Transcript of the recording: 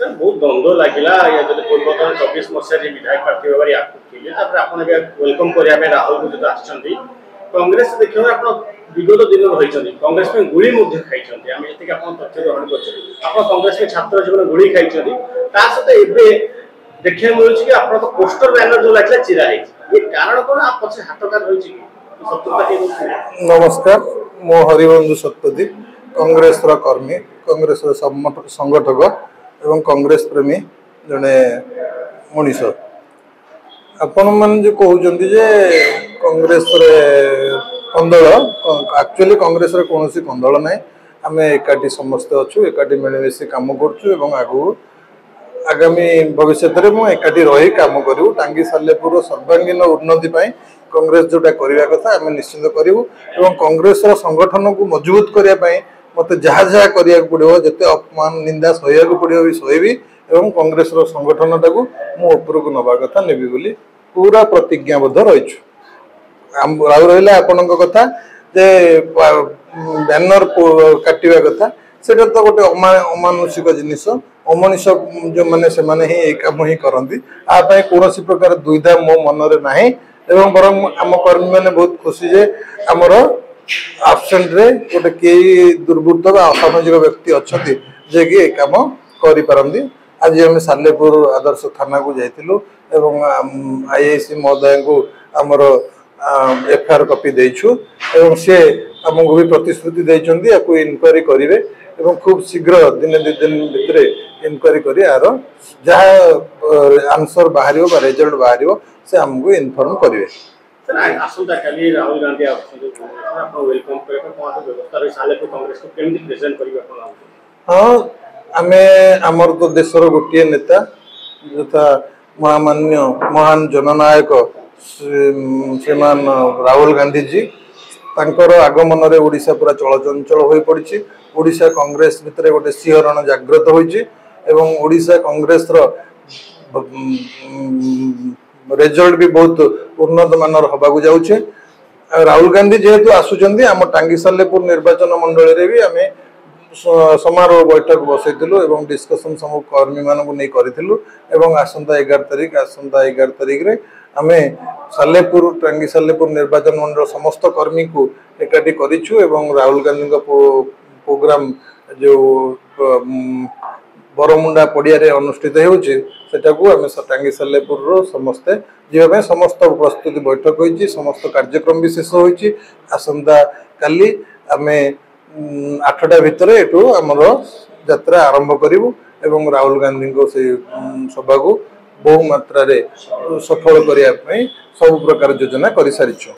Sir बहुत द्वंद्व लगिला या जो पूर्वतन 24 मसीह विधायक प्रार्थी भाव आकुले आप वेलकम करने राहुल को जो आसछंती कांग्रेस देखिए आप विगत दिन रही कांग्रेस में गुड़ी खाई तथ्य ग्रहण कर कांग्रेस में छात्र जीवन गुड़ी खाई सहित देखा मिलूँ कि आप पोस्टर बैनर जो लगे चिरा है कारण कौन आप पचे हाथकार रही नमस्कार मो हरिबंधु सत्यदीप कांग्रेस कर्मी कांग्रेस संगठक एवं कांग्रेस प्रेमी जड़े मनीष आपण मैंने जो कहते जे कांग्रेस कंदल एक्चुअली कांग्रेस कौन कंदल ना आम एकाठी समस्ते अच्छु एकाठी मिलमिशी कम करूँ आगू आगामी भविष्य में एकाठी रही कम करूँ टांगी सालेपुर सर्वांगीन उन्नति कांग्रेस जोटा करने कथा आम निश्चित करूँ कांग्रेस संगठन को मजबूत करने मत जहाँ जहाँ करा पड़ो जिते अपमान निंदा सहयोग पड़ो भी सहबी और कांग्रेस संगठन टाक मुझे नवा कथा नेबी बोली पूरा प्रतिज्ञाबद्ध रही रहा आपण कथा जे बैनर काटा कथा से तो गोटे अमानुषिक जिनिस अमनीष जो मैंने से कम ही करती कौन प्रकार दुविधा मो मनरे ना एवं बरम आम कर्मी मैंने बहुत खुशी जे आमर आबसेंट रे गोटे कई दुर्बृत्त असामाजिक व्यक्ति अच्छा जे कि कम करपारती आज आम सालेपुर आदर्श थाना को जाइलु आईआईसी महोदय को आमर एफआईआर कॉपी देछु एवं से आमको भी प्रतिश्रुति देइछन्ती याकू इनक्वारी करेंगे एवं खूब शीघ्र दिन 2 दिन भितर इनक्वारी कर यार जहाँ आंसर बाहर रिजल्ट बाहर से आमको इनफॉर्म करेंगे। सर आसंता काली राहुल गांधी आप वेलकम करके कौन व्यवस्था रही सालेपुर कांग्रेस को केमती प्रेजेंट करिवे आपण हाँ आमे आमर तो देशर गोटे नेता यथा महामान्य महान जननायक श्रीमान राहुल गांधी जी तांकर आगमन रे ओडिशा पूरा चलचंचल हो पड़ी ओडिशा कांग्रेस भितर गोटे सिंहरण जागृत होइछि एवं ओडिशा कांग्रेस रिजल्ट भी बहुत उन्नत मानर हवाक जाऊे राहुल गांधी जेहेतु आसुचंदी आम टांगी सालेपुर निर्वाचन मंडल रे भी आमे समारोह बैठक बसईलु एवं डिस्कसन सब कर्मी मानक नहीं करूँ एवं आसंता 11 तारिख रे आमे सालेपुर टांगी सालेपुर निर्वाचन मंडल समस्त कर्मी को एकाठी करिछु एवं राहुल गांधी प्रोग्राम जो बरमुंडा पड़िया अनुष्ठित होउछि सेटाकू आमे टांगी सालेपुर समस्ते जीवा समस्त प्रस्तुति बैठक होइछि समस्त कार्यक्रम भी शेष होइछि आसंता काली आमे 8टा भितर एटू आमर यात्रा आरंभ करूँ एवं राहुल गांधी को से सभा को बहु मात्रा रे सफल करने सब प्रकार योजना कर सारी।